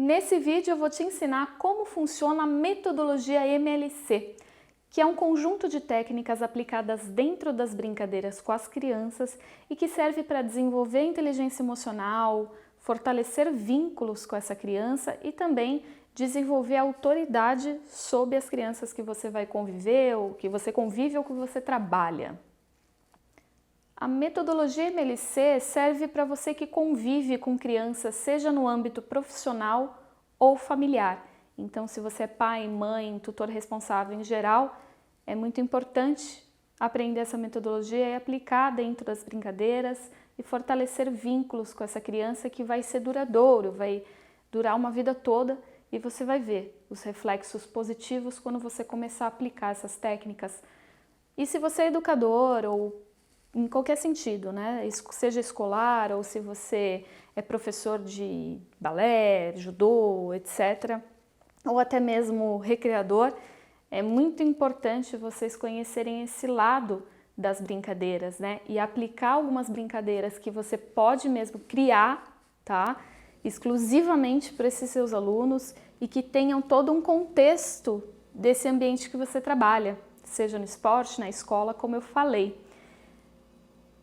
Nesse vídeo eu vou te ensinar como funciona a metodologia MLC, que é um conjunto de técnicas aplicadas dentro das brincadeiras com as crianças e que serve para desenvolver a inteligência emocional, fortalecer vínculos com essa criança e também desenvolver a autoridade sobre as crianças que você vai conviver, ou que você convive ou que você trabalha. A metodologia MLC serve para você que convive com crianças, seja no âmbito profissional ou familiar. Então, se você é pai, mãe, tutor responsável em geral, é muito importante aprender essa metodologia e aplicar dentro das brincadeiras e fortalecer vínculos com essa criança que vai ser duradouro, vai durar uma vida toda e você vai ver os reflexos positivos quando você começar a aplicar essas técnicas. E se você é educador ou em qualquer sentido, né? Seja escolar ou se você é professor de balé, judô, etc., ou até mesmo recreador, é muito importante vocês conhecerem esse lado das brincadeiras, né? E aplicar algumas brincadeiras que você pode mesmo criar, tá? Exclusivamente para esses seus alunos e que tenham todo um contexto desse ambiente que você trabalha, seja no esporte, na escola, como eu falei.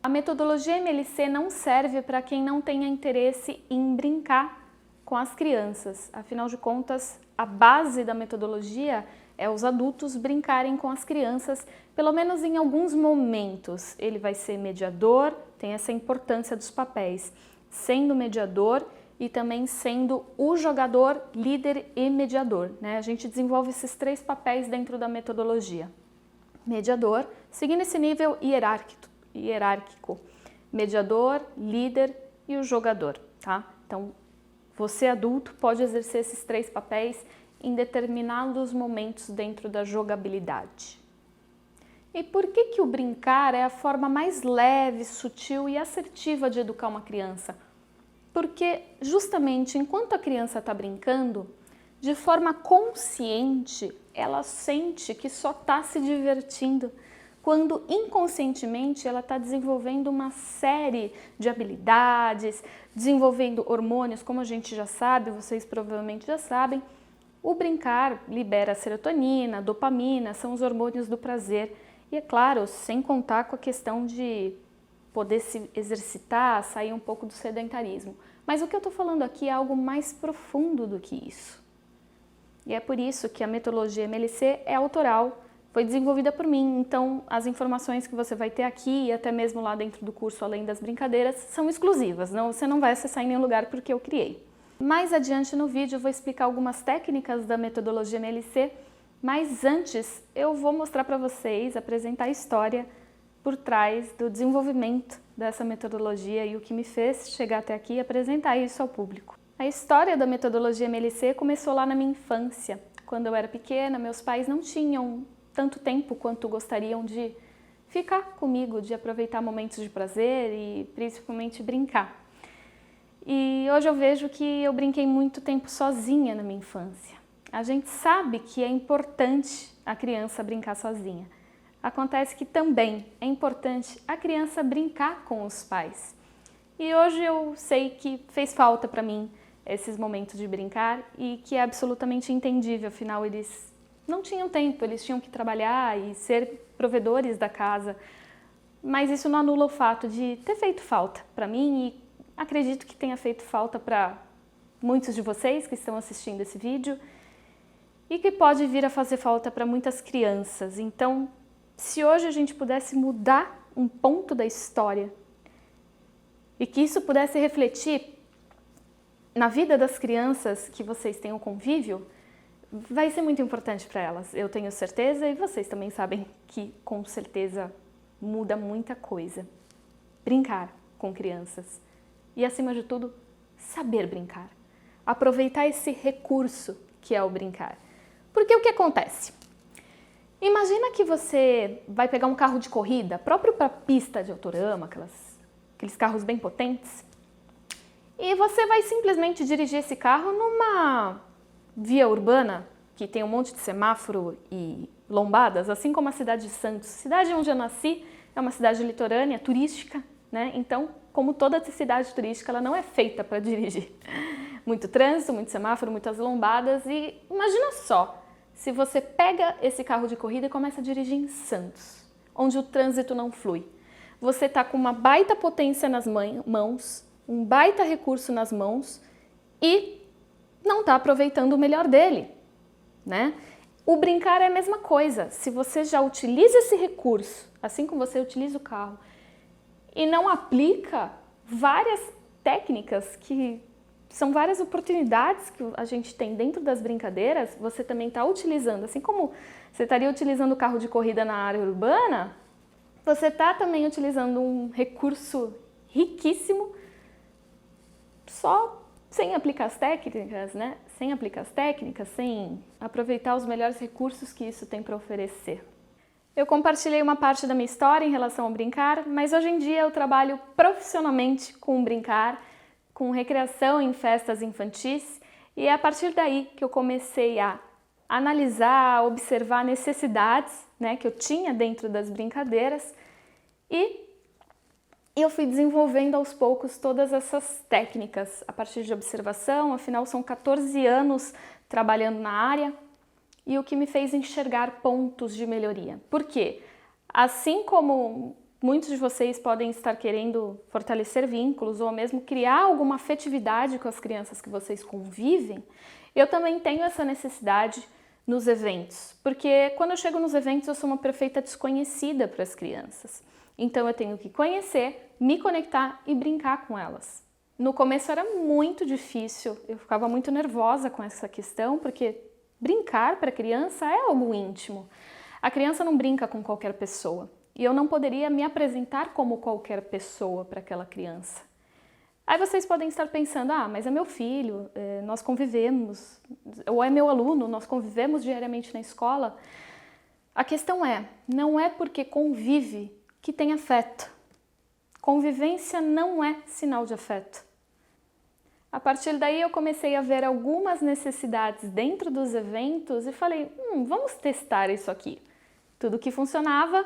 A metodologia MLC não serve para quem não tenha interesse em brincar com as crianças. Afinal de contas, a base da metodologia é os adultos brincarem com as crianças, pelo menos em alguns momentos. Ele vai ser mediador, tem essa importância dos papéis, sendo mediador e também sendo o jogador, líder e mediador, né? A gente desenvolve esses três papéis dentro da metodologia. Mediador, seguindo esse nível hierárquico, mediador, líder e o jogador, tá? Então, você adulto pode exercer esses três papéis em determinados momentos dentro da jogabilidade. E por que o brincar é a forma mais leve, sutil e assertiva de educar uma criança? Porque justamente enquanto a criança está brincando, de forma consciente, ela sente que só está se divertindo, quando inconscientemente ela está desenvolvendo uma série de habilidades, desenvolvendo hormônios, como a gente já sabe, vocês provavelmente já sabem. O brincar libera serotonina, dopamina, são os hormônios do prazer. E é claro, sem contar com a questão de poder se exercitar, sair um pouco do sedentarismo. Mas o que eu estou falando aqui é algo mais profundo do que isso. E é por isso que a metodologia MLC é autoral, foi desenvolvida por mim, então as informações que você vai ter aqui e até mesmo lá dentro do curso Além das Brincadeiras são exclusivas, você não vai acessar em nenhum lugar porque eu criei. Mais adiante no vídeo eu vou explicar algumas técnicas da metodologia MLC, mas antes eu vou mostrar para vocês, apresentar a história por trás do desenvolvimento dessa metodologia e o que me fez chegar até aqui e apresentar isso ao público. A história da metodologia MLC começou lá na minha infância. Quando eu era pequena, meus pais não tinham tanto tempo quanto gostariam de ficar comigo, de aproveitar momentos de prazer e principalmente brincar. E hoje eu vejo que eu brinquei muito tempo sozinha na minha infância. A gente sabe que é importante a criança brincar sozinha. Acontece que também é importante a criança brincar com os pais. E hoje eu sei que fez falta para mim esses momentos de brincar e que é absolutamente entendível, afinal eles não tinham tempo, eles tinham que trabalhar e ser provedores da casa, mas isso não anula o fato de ter feito falta para mim e acredito que tenha feito falta para muitos de vocês que estão assistindo esse vídeo e que pode vir a fazer falta para muitas crianças. Então, se hoje a gente pudesse mudar um ponto da história e que isso pudesse refletir na vida das crianças que vocês têm o convívio, vai ser muito importante para elas, eu tenho certeza, e vocês também sabem que com certeza muda muita coisa. Brincar com crianças e, acima de tudo, saber brincar. Aproveitar esse recurso que é o brincar. Porque o que acontece? Imagina que você vai pegar um carro de corrida, próprio para pista de autorama, aqueles carros bem potentes, e você vai simplesmente dirigir esse carro numa via urbana, que tem um monte de semáforo e lombadas, assim como a cidade de Santos. A cidade onde eu nasci é uma cidade litorânea, turística, né? Então, como toda cidade turística, ela não é feita para dirigir. muito trânsito, muito semáforo, muitas lombadas e imagina só, se você pega esse carro de corrida e começa a dirigir em Santos, onde o trânsito não flui. Você está com uma baita potência nas mãos, um baita recurso nas mãos e não está aproveitando o melhor dele, né? O brincar é a mesma coisa. Se você já utiliza esse recurso, assim como você utiliza o carro, e não aplica várias técnicas que são várias oportunidades que a gente tem dentro das brincadeiras, você também está utilizando, assim como você estaria utilizando o carro de corrida na área urbana, você está também utilizando um recurso riquíssimo, só sem aplicar as técnicas, né? Sem aplicar as técnicas, sem aproveitar os melhores recursos que isso tem para oferecer. Eu compartilhei uma parte da minha história em relação ao brincar, mas hoje em dia eu trabalho profissionalmente com o brincar, com recreação em festas infantis, e é a partir daí que eu comecei a analisar, observar necessidades, né, que eu tinha dentro das brincadeiras e eu fui desenvolvendo aos poucos todas essas técnicas a partir de observação, afinal são 14 anos trabalhando na área e o que me fez enxergar pontos de melhoria. Por quê? Assim como muitos de vocês podem estar querendo fortalecer vínculos ou mesmo criar alguma afetividade com as crianças que vocês convivem, eu também tenho essa necessidade nos eventos, porque quando eu chego nos eventos eu sou uma perfeita desconhecida para as crianças. Então eu tenho que conhecer, me conectar e brincar com elas. No começo era muito difícil, eu ficava muito nervosa com essa questão, porque brincar para a criança é algo íntimo. A criança não brinca com qualquer pessoa. E eu não poderia me apresentar como qualquer pessoa para aquela criança. Aí vocês podem estar pensando, mas é meu filho, nós convivemos, ou é meu aluno, nós convivemos diariamente na escola. A questão não é porque convive que tem afeto. Convivência não é sinal de afeto. A partir daí eu comecei a ver algumas necessidades dentro dos eventos e falei, vamos testar isso aqui. Tudo que funcionava,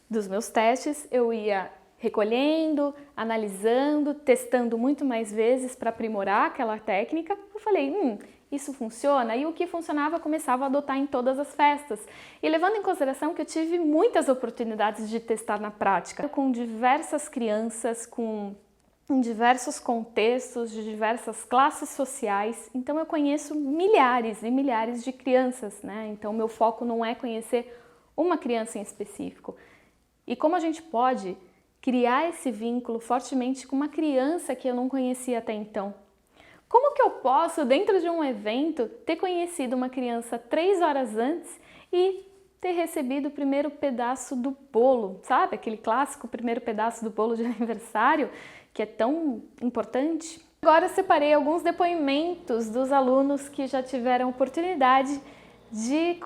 dos meus testes, eu ia recolhendo, analisando, testando muito mais vezes para aprimorar aquela técnica. Eu falei, isso funciona? E o que funcionava eu começava a adotar em todas as festas. E levando em consideração que eu tive muitas oportunidades de testar na prática, com diversas crianças, em diversos contextos, de diversas classes sociais. Então eu conheço milhares e milhares de crianças, né? Então meu foco não é conhecer uma criança em específico. E como a gente pode criar esse vínculo fortemente com uma criança que eu não conhecia até então? Como que eu posso, dentro de um evento, ter conhecido uma criança 3 horas antes e ter recebido o primeiro pedaço do bolo, sabe? Aquele clássico primeiro pedaço do bolo de aniversário, que é tão importante. Agora eu separei alguns depoimentos dos alunos que já tiveram oportunidade de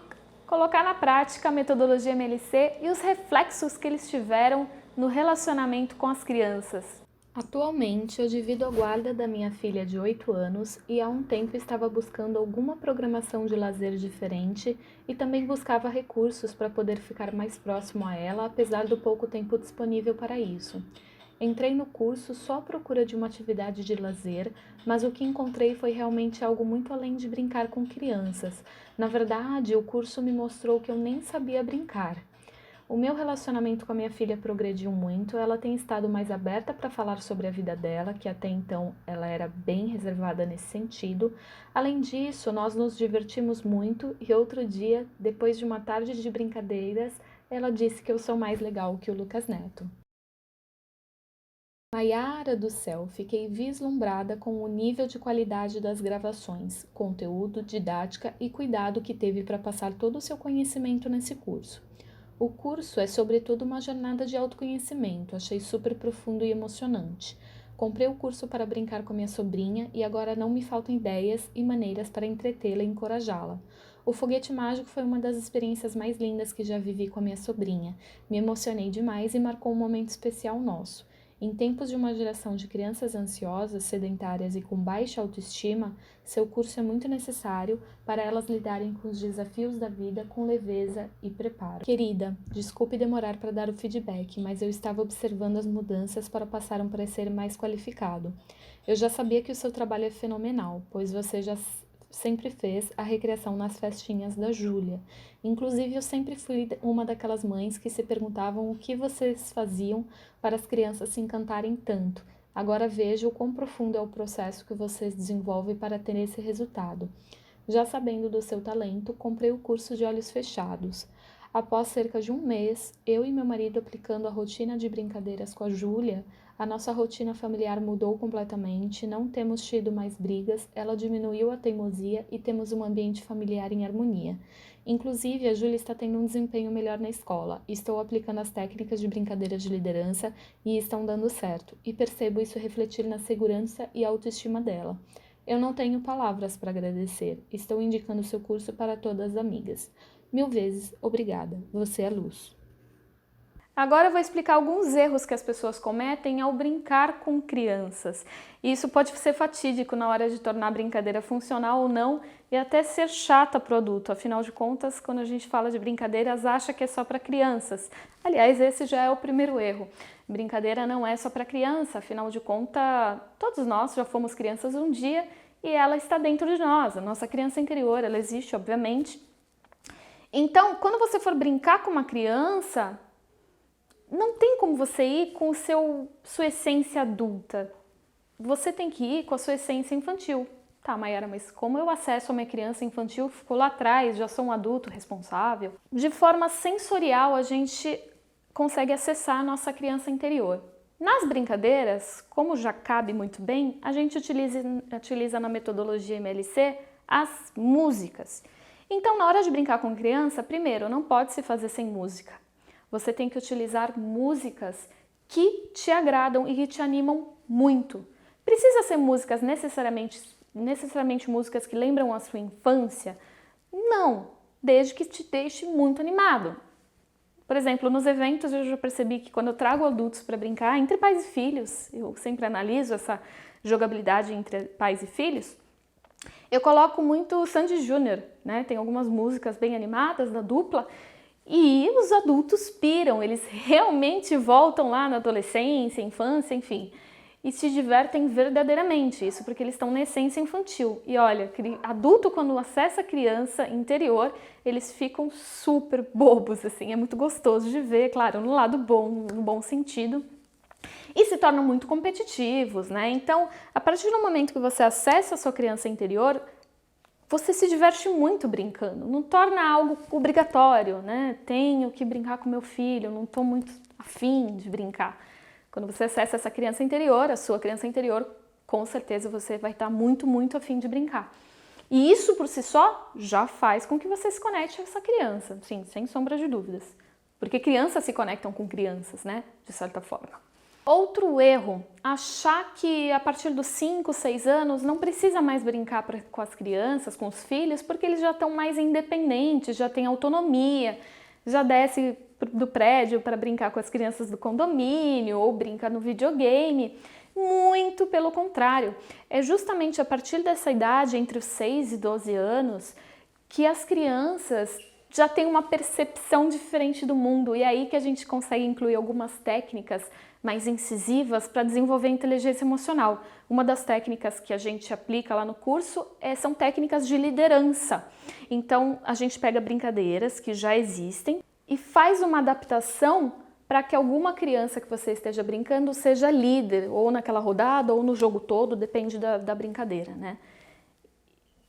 colocar na prática a metodologia MLC e os reflexos que eles tiveram no relacionamento com as crianças. Atualmente, eu divido a guarda da minha filha de 8 anos e há um tempo estava buscando alguma programação de lazer diferente e também buscava recursos para poder ficar mais próximo a ela, apesar do pouco tempo disponível para isso. Entrei no curso só à procura de uma atividade de lazer, mas o que encontrei foi realmente algo muito além de brincar com crianças. Na verdade, o curso me mostrou que eu nem sabia brincar. O meu relacionamento com a minha filha progrediu muito, ela tem estado mais aberta para falar sobre a vida dela, que até então ela era bem reservada nesse sentido. Além disso, nós nos divertimos muito e outro dia, depois de uma tarde de brincadeiras, ela disse que eu sou mais legal que o Lucas Neto. Maiara do céu, fiquei vislumbrada com o nível de qualidade das gravações, conteúdo, didática e cuidado que teve para passar todo o seu conhecimento nesse curso. O curso é sobretudo uma jornada de autoconhecimento, achei super profundo e emocionante. Comprei o curso para brincar com minha sobrinha e agora não me faltam ideias e maneiras para entretê-la e encorajá-la. O foguete mágico foi uma das experiências mais lindas que já vivi com a minha sobrinha. Me emocionei demais e marcou um momento especial nosso. Em tempos de uma geração de crianças ansiosas, sedentárias e com baixa autoestima, seu curso é muito necessário para elas lidarem com os desafios da vida com leveza e preparo. Querida, desculpe demorar para dar o feedback, mas eu estava observando as mudanças para passar um parecer mais qualificado. Eu já sabia que o seu trabalho é fenomenal, pois você já sempre fez a recriação nas festinhas da Júlia. Inclusive, eu sempre fui uma daquelas mães que se perguntavam o que vocês faziam para as crianças se encantarem tanto. Agora vejo o quão profundo é o processo que vocês desenvolvem para ter esse resultado. Já sabendo do seu talento, comprei o curso de olhos fechados. Após cerca de um mês, eu e meu marido aplicando a rotina de brincadeiras com a Júlia, a nossa rotina familiar mudou completamente, não temos tido mais brigas, ela diminuiu a teimosia e temos um ambiente familiar em harmonia. Inclusive, a Júlia está tendo um desempenho melhor na escola. Estou aplicando as técnicas de brincadeiras de liderança e estão dando certo, e percebo isso refletir na segurança e autoestima dela. Eu não tenho palavras para agradecer. Estou indicando seu curso para todas as amigas. 1000 vezes obrigada. Você é luz. Agora eu vou explicar alguns erros que as pessoas cometem ao brincar com crianças. Isso pode ser fatídico na hora de tornar a brincadeira funcional ou não e até ser chata para o adulto. Afinal de contas, quando a gente fala de brincadeiras, acha que é só para crianças. Aliás, esse já é o primeiro erro. Brincadeira não é só para criança, afinal de contas, todos nós já fomos crianças um dia e ela está dentro de nós, a nossa criança interior, ela existe, obviamente. Então, quando você for brincar com uma criança, não tem como você ir com sua essência adulta. Você tem que ir com a sua essência infantil. Tá, Mayara, mas como eu acesso a minha criança infantil? Ficou lá atrás, já sou um adulto responsável. De forma sensorial, a gente consegue acessar a nossa criança interior. Nas brincadeiras, como já cabe muito bem, a gente utiliza na metodologia MLC as músicas. Então, na hora de brincar com criança, primeiro, não pode se fazer sem música. Você tem que utilizar músicas que te agradam e que te animam muito. Precisa ser músicas necessariamente músicas que lembram a sua infância? Não, desde que te deixe muito animado. Por exemplo, nos eventos eu já percebi que quando eu trago adultos para brincar, entre pais e filhos, eu sempre analiso essa jogabilidade entre pais e filhos, eu coloco muito Sandy Júnior, né? Tem algumas músicas bem animadas da dupla e os adultos piram, eles realmente voltam lá na adolescência, infância, enfim, e se divertem verdadeiramente, isso porque eles estão na essência infantil. E olha, adulto quando acessa a criança interior, eles ficam super bobos, assim, é muito gostoso de ver, claro, no lado bom, no bom sentido, e se tornam muito competitivos, né? Então, a partir do momento que você acessa a sua criança interior, você se diverte muito brincando, não torna algo obrigatório, né? Tenho que brincar com meu filho, não estou muito afim de brincar. Quando você acessa essa criança interior, a sua criança interior, com certeza você vai estar muito, muito afim de brincar. E isso por si só já faz com que você se conecte a essa criança, sim, sem sombra de dúvidas. Porque crianças se conectam com crianças, né? De certa forma. Outro erro, achar que a partir dos 5, 6 anos não precisa mais brincar com as crianças, com os filhos, porque eles já estão mais independentes, já têm autonomia, já desce do prédio para brincar com as crianças do condomínio ou brinca no videogame. Muito pelo contrário, é justamente a partir dessa idade, entre os 6 e 12 anos, que as crianças já têm uma percepção diferente do mundo e é aí que a gente consegue incluir algumas técnicas mais incisivas para desenvolver a inteligência emocional. Uma das técnicas que a gente aplica lá no curso são técnicas de liderança. Então, a gente pega brincadeiras que já existem e faz uma adaptação para que alguma criança que você esteja brincando seja líder, ou naquela rodada, ou no jogo todo, depende da brincadeira, né?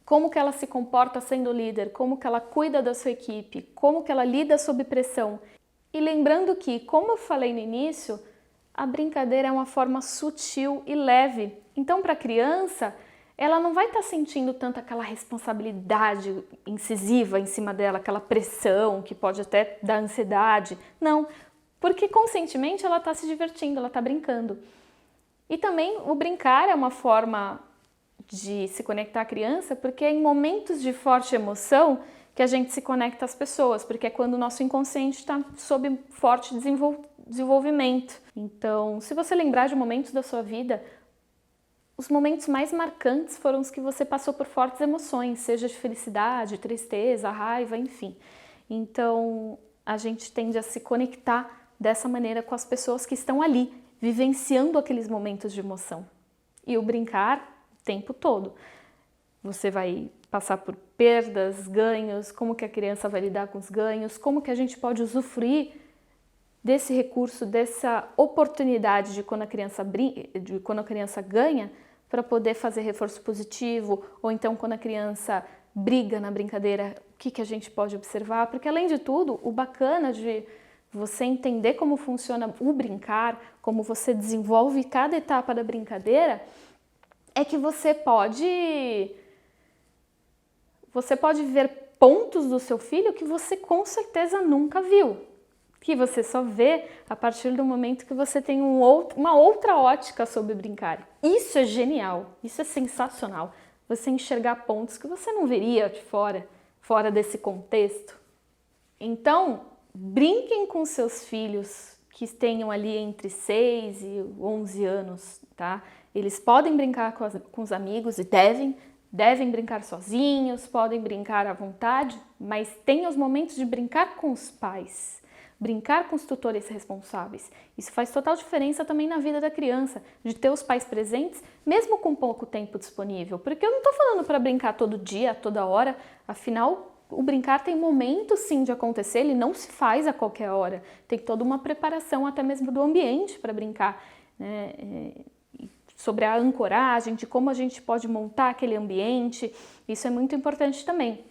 Como que ela se comporta sendo líder, como que ela cuida da sua equipe, como que ela lida sob pressão. E lembrando que, como eu falei no início, a brincadeira é uma forma sutil e leve. Então, para a criança, ela não vai estar sentindo tanto aquela responsabilidade incisiva em cima dela, aquela pressão que pode até dar ansiedade. Não, porque conscientemente ela está se divertindo, ela está brincando. E também o brincar é uma forma de se conectar à criança, porque é em momentos de forte emoção que a gente se conecta às pessoas, porque é quando o nosso inconsciente está sob forte desenvolvimento. Então, se você lembrar de momentos da sua vida, os momentos mais marcantes foram os que você passou por fortes emoções, seja de felicidade, tristeza, raiva, enfim. Então, a gente tende a se conectar dessa maneira com as pessoas que estão ali, vivenciando aqueles momentos de emoção. e o brincar o tempo todo. Você vai passar por perdas, ganhos, como que a criança vai lidar com os ganhos, como que a gente pode usufruir desse recurso, dessa oportunidade de quando a criança ganha, para poder fazer reforço positivo, ou então quando a criança briga na brincadeira, o que a gente pode observar, porque além de tudo, o bacana de você entender como funciona o brincar, como você desenvolve cada etapa da brincadeira, é que você pode ver pontos do seu filho que você com certeza nunca viu, que você só vê a partir do momento que você tem uma outra ótica sobre brincar. Isso é genial, isso é sensacional, você enxergar pontos que você não veria de fora desse contexto. Então, brinquem com seus filhos que tenham ali entre 6 e 11 anos, tá? Eles podem brincar com os amigos e devem brincar sozinhos, podem brincar à vontade, mas tem os momentos de brincar com os pais, brincar com os tutores responsáveis. Isso faz total diferença também na vida da criança, de ter os pais presentes, mesmo com pouco tempo disponível. Porque eu não estou falando para brincar todo dia, toda hora, afinal, o brincar tem momento sim de acontecer, ele não se faz a qualquer hora. Tem toda uma preparação até mesmo do ambiente para brincar, né? Sobre a ancoragem, de como a gente pode montar aquele ambiente, isso é muito importante também.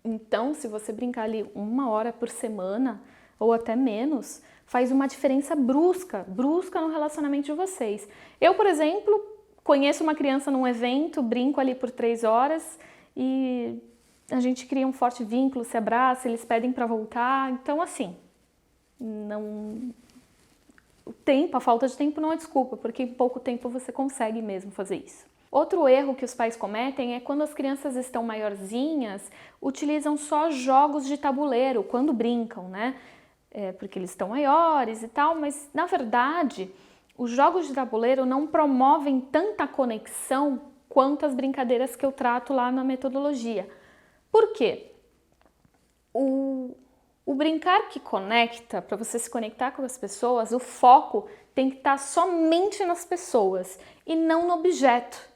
Então, se você brincar ali 1 hora por semana, ou até menos, faz uma diferença brusca no relacionamento de vocês. Eu, por exemplo, conheço uma criança num evento, brinco ali por 3 horas e a gente cria um forte vínculo, se abraça, eles pedem para voltar, então assim, a falta de tempo não é desculpa, porque em pouco tempo você consegue mesmo fazer isso. Outro erro que os pais cometem é quando as crianças estão maiorzinhas, utilizam só jogos de tabuleiro quando brincam, né? Porque eles estão maiores e tal, mas na verdade os jogos de tabuleiro não promovem tanta conexão quanto as brincadeiras que eu trato lá na metodologia. Por quê? O brincar que conecta, para você se conectar com as pessoas, o foco tem que estar somente nas pessoas e não no objeto.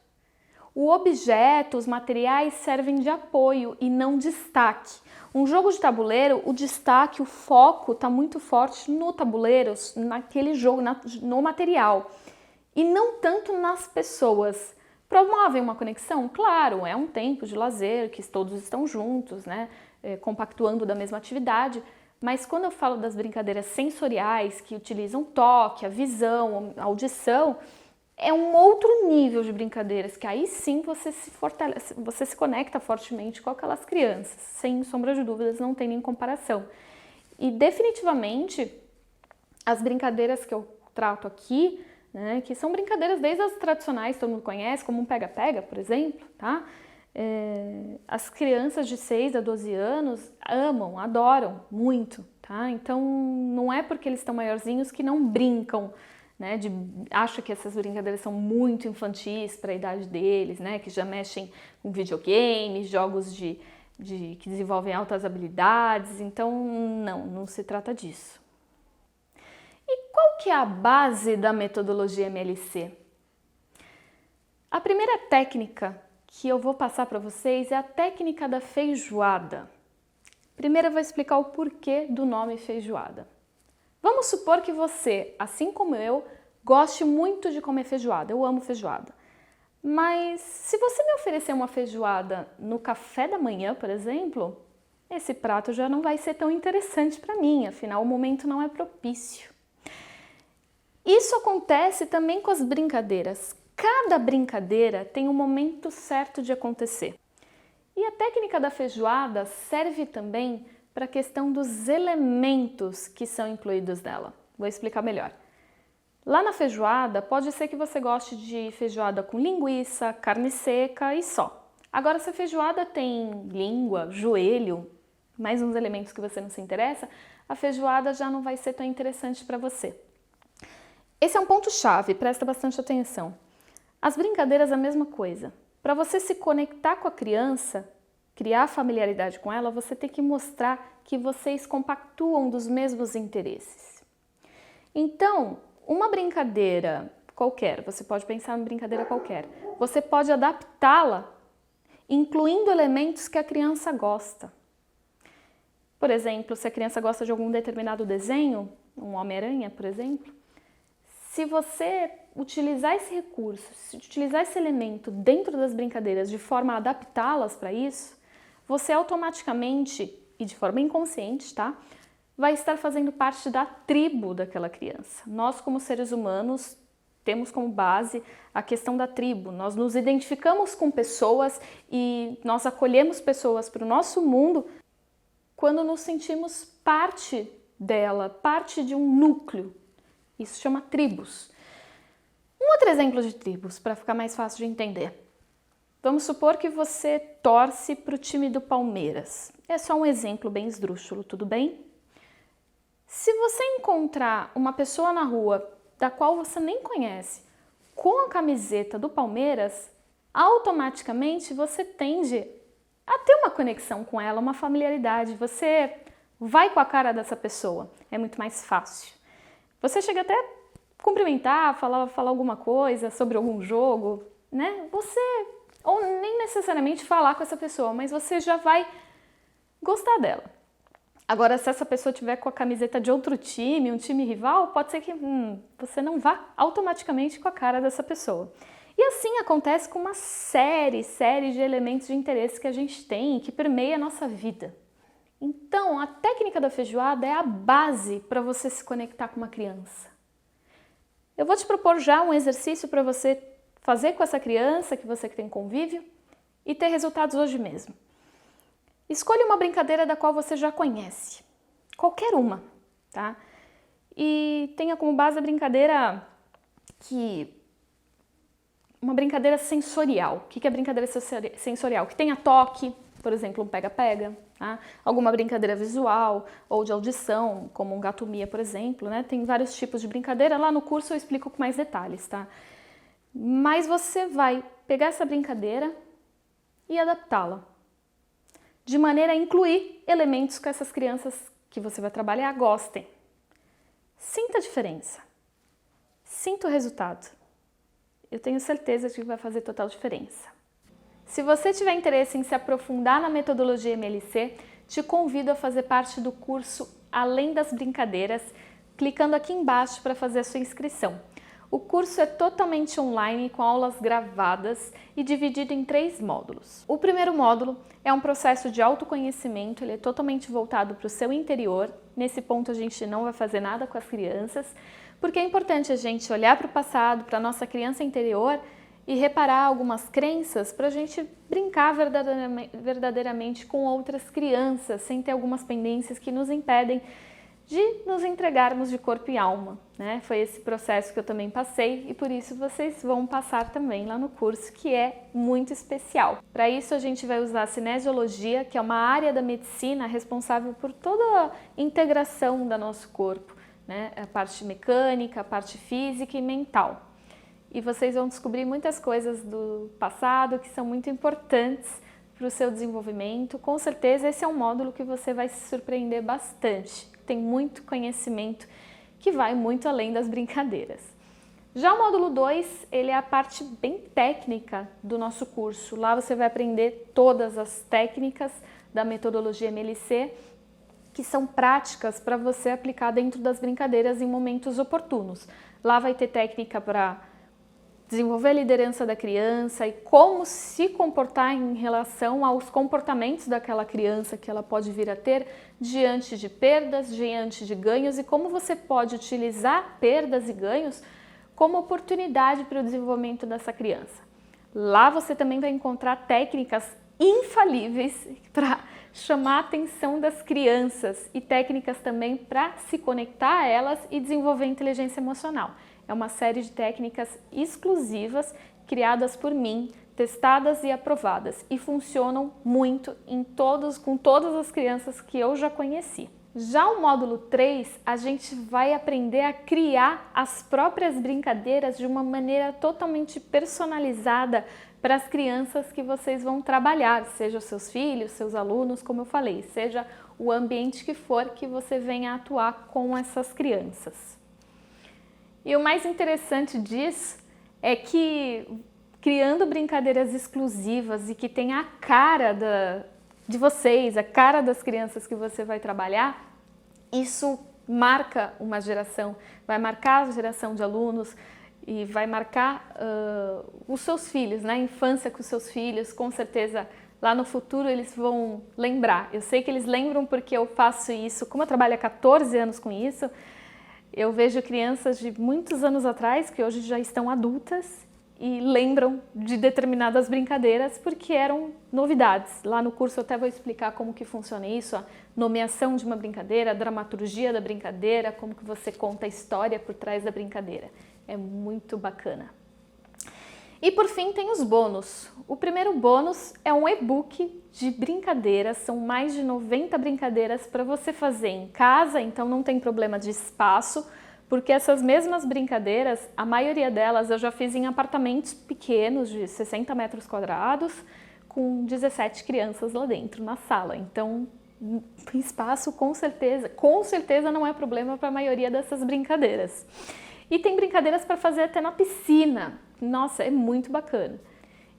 O objeto, os materiais servem de apoio e não destaque. Um jogo de tabuleiro, o destaque, o foco está muito forte no tabuleiro, naquele jogo, no material, e não tanto nas pessoas. Promovem uma conexão? Claro, é um tempo de lazer, que todos estão juntos, né? Compactuando da mesma atividade, mas quando eu falo das brincadeiras sensoriais, que utilizam toque, a visão, a audição, é um outro nível de brincadeiras, que aí sim você se conecta fortemente com aquelas crianças, sem sombra de dúvidas, não tem nem comparação. E definitivamente, as brincadeiras que eu trato aqui, né, que são brincadeiras desde as tradicionais, todo mundo conhece, como um pega-pega, por exemplo, tá? As crianças de 6 a 12 anos amam, adoram muito, tá? Então não é porque eles estão maiorzinhos que não brincam, né? Acho que essas brincadeiras são muito infantis para a idade deles, né? Que já mexem com videogames, jogos que desenvolvem altas habilidades, então não se trata disso. E qual que é a base da metodologia MLC? A primeira técnica que eu vou passar para vocês é a técnica da feijoada. Primeiro eu vou explicar o porquê do nome feijoada. Vamos supor que você, assim como eu, goste muito de comer feijoada. Eu amo feijoada. Mas se você me oferecer uma feijoada no café da manhã, por exemplo, esse prato já não vai ser tão interessante para mim, afinal o momento não é propício. Isso acontece também com as brincadeiras. Cada brincadeira tem um momento certo de acontecer. E a técnica da feijoada serve também para a questão dos elementos que são incluídos nela. Vou explicar melhor. Lá na feijoada, pode ser que você goste de feijoada com linguiça, carne seca e só. Agora, se a feijoada tem língua, joelho, mais uns elementos que você não se interessa, a feijoada já não vai ser tão interessante para você. Esse é um ponto-chave, presta bastante atenção. As brincadeiras, a mesma coisa. Para você se conectar com a criança, criar familiaridade com ela, você tem que mostrar que vocês compactuam dos mesmos interesses. Então, uma brincadeira qualquer, você pode pensar em brincadeira qualquer. Você pode adaptá-la, incluindo elementos que a criança gosta. Por exemplo, se a criança gosta de algum determinado desenho, um Homem-Aranha, por exemplo, se você utilizar esse recurso, se utilizar esse elemento dentro das brincadeiras de forma a adaptá-las para isso, você automaticamente, e de forma inconsciente, tá? Vai estar fazendo parte da tribo daquela criança. Nós, como seres humanos, temos como base a questão da tribo. Nós nos identificamos com pessoas e nós acolhemos pessoas para o nosso mundo quando nos sentimos parte dela, parte de um núcleo. Isso chama tribos. Um outro exemplo de tribos, para ficar mais fácil de entender. Vamos supor que você torce para o time do Palmeiras. É só um exemplo bem esdrúxulo, tudo bem? Se você encontrar uma pessoa na rua da qual você nem conhece com a camiseta do Palmeiras, automaticamente você tende a ter uma conexão com ela, uma familiaridade. Você vai com a cara dessa pessoa, é muito mais fácil. Você chega até a cumprimentar, falar alguma coisa sobre algum jogo, né? Ou nem necessariamente falar com essa pessoa, mas você já vai gostar dela. Agora, se essa pessoa tiver com a camiseta de outro time, um time rival, pode ser que você não vá automaticamente com a cara dessa pessoa. E assim acontece com uma série de elementos de interesse que a gente tem, que permeia a nossa vida. Então, a técnica da feijoada é a base para você se conectar com uma criança. Eu vou te propor já um exercício para você fazer com essa criança que você tem convívio e ter resultados hoje mesmo. Escolha uma brincadeira da qual você já conhece, qualquer uma, tá? E tenha como base a brincadeira uma brincadeira sensorial. O que é brincadeira sensorial? Que tenha toque, por exemplo, um pega-pega, tá? Alguma brincadeira visual ou de audição, como um gato-mia, por exemplo, né? Tem vários tipos de brincadeira, lá no curso eu explico com mais detalhes, tá? Mas você vai pegar essa brincadeira e adaptá-la, de maneira a incluir elementos que essas crianças que você vai trabalhar gostem. Sinta a diferença. Sinta o resultado. Eu tenho certeza de que vai fazer total diferença. Se você tiver interesse em se aprofundar na metodologia MLC, te convido a fazer parte do curso Além das Brincadeiras, clicando aqui embaixo para fazer a sua inscrição. O curso é totalmente online, com aulas gravadas e dividido em 3 módulos. O primeiro módulo é um processo de autoconhecimento, ele é totalmente voltado para o seu interior. Nesse ponto a gente não vai fazer nada com as crianças, porque é importante a gente olhar para o passado, para a nossa criança interior e reparar algumas crenças para a gente brincar verdadeiramente com outras crianças, sem ter algumas pendências que nos impedem de nos entregarmos de corpo e alma, né? Foi esse processo que eu também passei e por isso vocês vão passar também lá no curso, que é muito especial. Para isso a gente vai usar a cinesiologia, que é uma área da medicina responsável por toda a integração do nosso corpo, né? A parte mecânica, a parte física e mental. E vocês vão descobrir muitas coisas do passado que são muito importantes para o seu desenvolvimento. Com certeza esse é um módulo que você vai se surpreender bastante. Tem muito conhecimento que vai muito além das brincadeiras. Já o módulo 2, ele é a parte bem técnica do nosso curso. Lá você vai aprender todas as técnicas da metodologia MLC, que são práticas para você aplicar dentro das brincadeiras em momentos oportunos. Lá vai ter técnica para desenvolver a liderança da criança e como se comportar em relação aos comportamentos daquela criança que ela pode vir a ter diante de perdas, diante de ganhos e como você pode utilizar perdas e ganhos como oportunidade para o desenvolvimento dessa criança. Lá você também vai encontrar técnicas infalíveis para chamar a atenção das crianças e técnicas também para se conectar a elas e desenvolver inteligência emocional. É uma série de técnicas exclusivas criadas por mim, testadas e aprovadas e funcionam muito com todas as crianças que eu já conheci. Já o módulo 3, a gente vai aprender a criar as próprias brincadeiras de uma maneira totalmente personalizada para as crianças que vocês vão trabalhar, seja os seus filhos, seus alunos, como eu falei, seja o ambiente que for que você venha atuar com essas crianças. E o mais interessante disso é que criando brincadeiras exclusivas e que tem a cara de vocês, a cara das crianças que você vai trabalhar, isso marca uma geração, vai marcar a geração de alunos e vai marcar os seus filhos, né? A infância com os seus filhos, com certeza lá no futuro eles vão lembrar. Eu sei que eles lembram porque eu faço isso, como eu trabalho há 14 anos com isso, eu vejo crianças de muitos anos atrás que hoje já estão adultas e lembram de determinadas brincadeiras porque eram novidades. Lá no curso eu até vou explicar como que funciona isso, a nomeação de uma brincadeira, a dramaturgia da brincadeira, como que você conta a história por trás da brincadeira. É muito bacana. E por fim tem os bônus. O primeiro bônus é um e-book de brincadeiras, são mais de 90 brincadeiras para você fazer em casa, então não tem problema de espaço, porque essas mesmas brincadeiras, a maioria delas eu já fiz em apartamentos pequenos de 60 metros quadrados, com 17 crianças lá dentro na sala. Então, espaço com certeza não é problema para a maioria dessas brincadeiras. E tem brincadeiras para fazer até na piscina. Nossa, é muito bacana.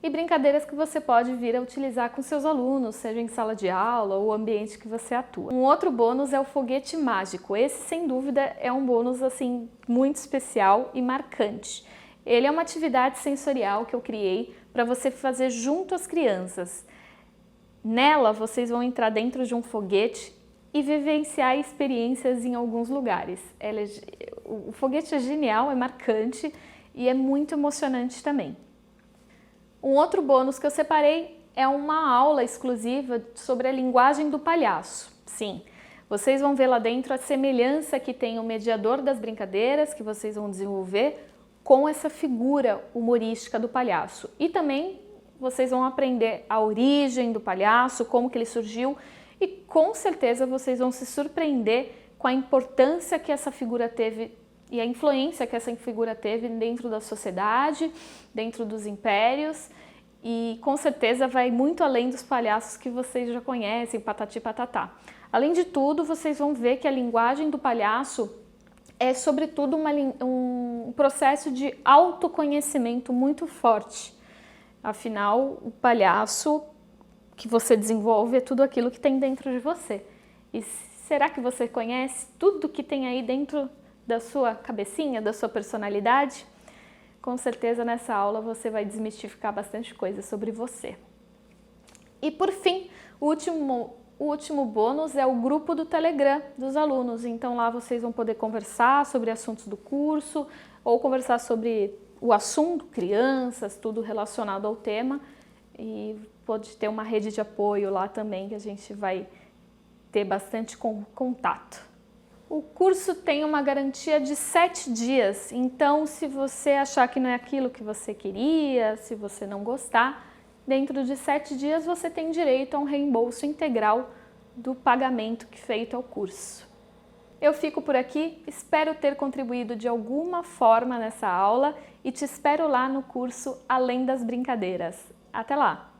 E brincadeiras que você pode vir a utilizar com seus alunos, seja em sala de aula ou ambiente que você atua. Um outro bônus é o foguete mágico. Esse, sem dúvida, é um bônus assim muito especial e marcante. Ele é uma atividade sensorial que eu criei para você fazer junto às crianças. Nela, vocês vão entrar dentro de um foguete e vivenciar experiências em alguns lugares. O foguete é genial, é marcante e é muito emocionante também. Um outro bônus que eu separei é uma aula exclusiva sobre a linguagem do palhaço. Sim, vocês vão ver lá dentro a semelhança que tem o mediador das brincadeiras que vocês vão desenvolver com essa figura humorística do palhaço. E também vocês vão aprender a origem do palhaço, como que ele surgiu e com certeza vocês vão se surpreender com a importância que essa figura teve e a influência que essa figura teve dentro da sociedade, dentro dos impérios e com certeza vai muito além dos palhaços que vocês já conhecem, patati patatá. Além de tudo, vocês vão ver que a linguagem do palhaço é sobretudo um processo de autoconhecimento muito forte. Afinal, o palhaço que você desenvolve é tudo aquilo que tem dentro de você. E será que você conhece tudo que tem aí dentro da sua cabecinha, da sua personalidade? Com certeza nessa aula você vai desmistificar bastante coisa sobre você. E por fim, o último bônus é o grupo do Telegram dos alunos. Então lá vocês vão poder conversar sobre assuntos do curso ou conversar sobre o assunto, crianças, tudo relacionado ao tema. E pode ter uma rede de apoio lá também que a gente vai ter bastante contato. O curso tem uma garantia de 7 dias, então se você achar que não é aquilo que você queria, se você não gostar, dentro de 7 dias você tem direito a um reembolso integral do pagamento feito ao curso. Eu fico por aqui, espero ter contribuído de alguma forma nessa aula e te espero lá no curso Além das Brincadeiras. Até lá!